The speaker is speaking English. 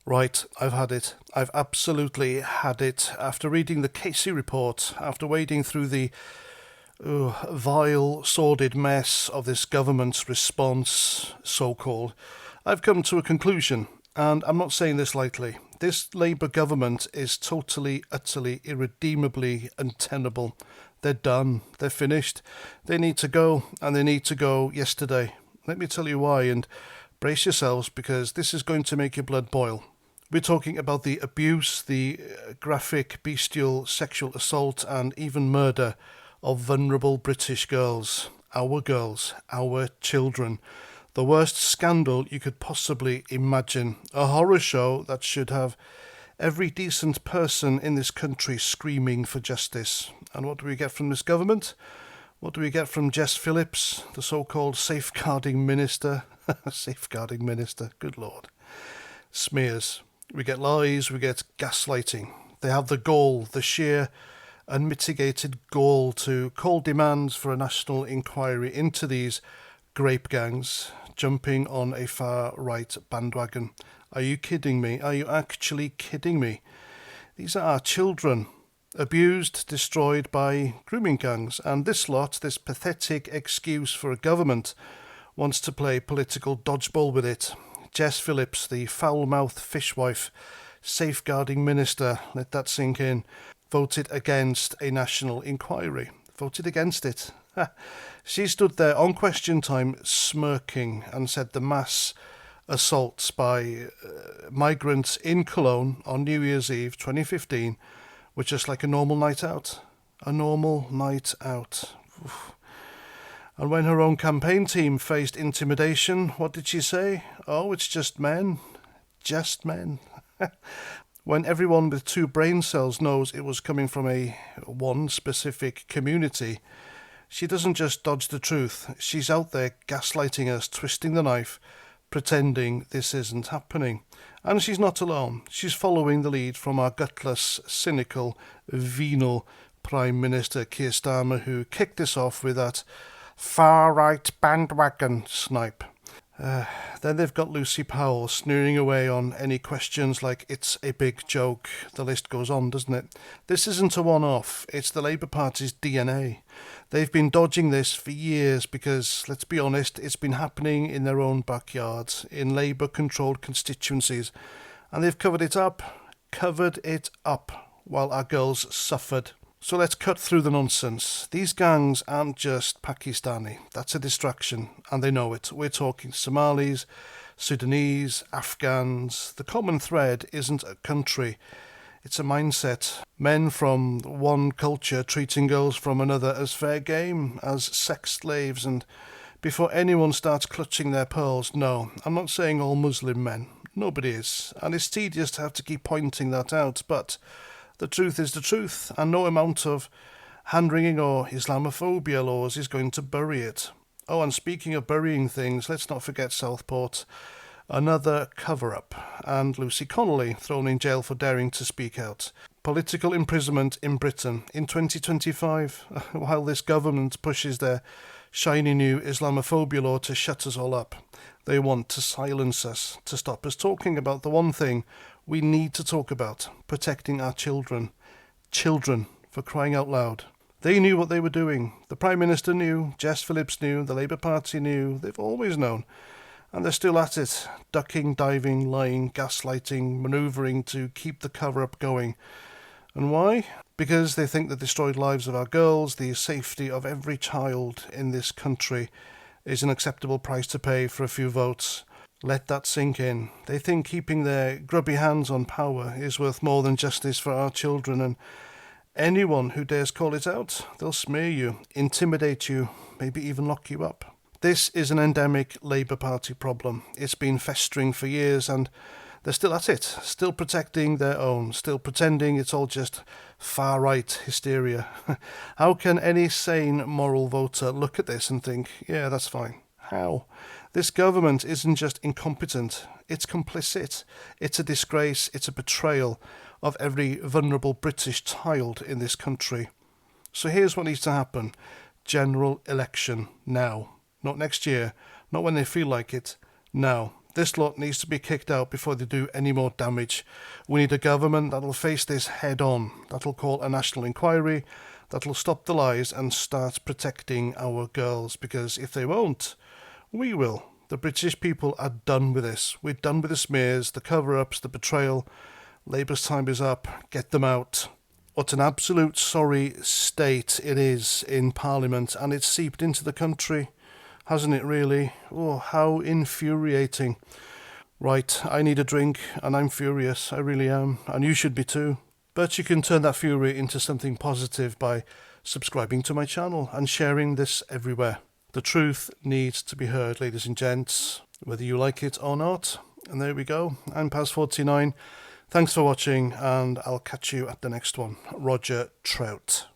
Right, I've had it. I've absolutely had it. After reading the Casey report, after wading through the vile, sordid mess of this government's response, so called, I've come to a conclusion, and I'm not saying this lightly. This Labour government is totally, utterly, irredeemably untenable. They're done. They're finished. They need to go, and they need to go yesterday. Let me tell you why, and brace yourselves because this is going to make your blood boil. We're talking about the abuse, the graphic, bestial sexual assault, and even murder of vulnerable British girls, our children. The worst scandal you could possibly imagine. A horror show that should have every decent person in this country screaming for justice. And what do we get from this government? What do we get from Jess Phillips, the so-called safeguarding minister? Safeguarding minister, good lord. Smears. We get lies, we get gaslighting. They have the gall, the sheer unmitigated gall to call demands for a national inquiry into these grape gangs jumping on a far-right bandwagon. Are you kidding me? Are you actually kidding me? These are our children, abused, destroyed by grooming gangs, and this lot, this pathetic excuse for a government, wants to play political dodgeball with it. Jess Phillips, the foul-mouthed fishwife, safeguarding minister, let that sink in, voted against a national inquiry. Voted against it. She stood there on question time smirking and said the mass assaults by migrants in Cologne on New Year's Eve 2015 were just like a normal night out. A normal night out. Oof. And when her own campaign team faced intimidation, what did she say? Oh, it's just men. Just men. When everyone with two brain cells knows it was coming from one specific community, she doesn't just dodge the truth. She's out there gaslighting us, twisting the knife, pretending this isn't happening. And she's not alone. She's following the lead from our gutless, cynical, venal Prime Minister Keir Starmer, who kicked this off with that far-right bandwagon snipe. Then they've got Lucy Powell sneering away on any questions like it's a big joke. The list goes on, doesn't it? This isn't a one-off. It's the Labour Party's DNA. They've been dodging this for years because, let's be honest, it's been happening in their own backyards, in Labour-controlled constituencies, and they've covered it up, while our girls suffered. So let's cut through the nonsense. These gangs aren't just Pakistani. That's a distraction, and they know it. We're talking Somalis, Sudanese, Afghans. The common thread isn't a country. It's a mindset. Men from one culture treating girls from another as fair game, as sex slaves, and before anyone starts clutching their pearls, no, I'm not saying all Muslim men. Nobody is. And it's tedious to have to keep pointing that out, but the truth is the truth, and no amount of hand-wringing or Islamophobia laws is going to bury it. Oh, and speaking of burying things, let's not forget Southport. Another cover-up, and Lucy Connolly thrown in jail for daring to speak out. Political imprisonment in Britain in 2025, while this government pushes their shiny new Islamophobia law to shut us all up. They want to silence us, to stop us talking about the one thing we need to talk about, protecting our children. Children, for crying out loud. They knew what they were doing. The Prime Minister knew, Jess Phillips knew, the Labour Party knew, they've always known. And they're still at it, ducking, diving, lying, gaslighting, manoeuvring to keep the cover-up going. And why? Because they think the destroyed lives of our girls, the safety of every child in this country, is an acceptable price to pay for a few votes. Let that sink in. They think keeping their grubby hands on power is worth more than justice for our children, and anyone who dares call it out, they'll smear you, intimidate you, maybe even lock you up. This is an endemic Labour Party problem. It's been festering for years, and they're still at it, still protecting their own, still pretending it's all just far-right hysteria. How can any sane moral voter look at this and think, yeah, that's fine? How? This government isn't just incompetent, it's complicit. It's a disgrace, it's a betrayal of every vulnerable British child in this country. So here's what needs to happen. General election now. Not next year, not when they feel like it, now. This lot needs to be kicked out before they do any more damage. We need a government that'll face this head on, that'll call a national inquiry, that'll stop the lies and start protecting our girls, because if they won't, we will. The British people are done with this. We're done with the smears, the cover-ups, the betrayal. Labour's time is up. Get them out. What an absolute sorry state it is in Parliament, and it's seeped into the country, hasn't it really? Oh, how infuriating. Right, I need a drink, and I'm furious. I really am, and you should be too. But you can turn that fury into something positive by subscribing to my channel and sharing this everywhere. The truth needs to be heard, ladies and gents, whether you like it or not. And there we go. I'm Paz49. Thanks for watching, and I'll catch you at the next one. Roger Trout.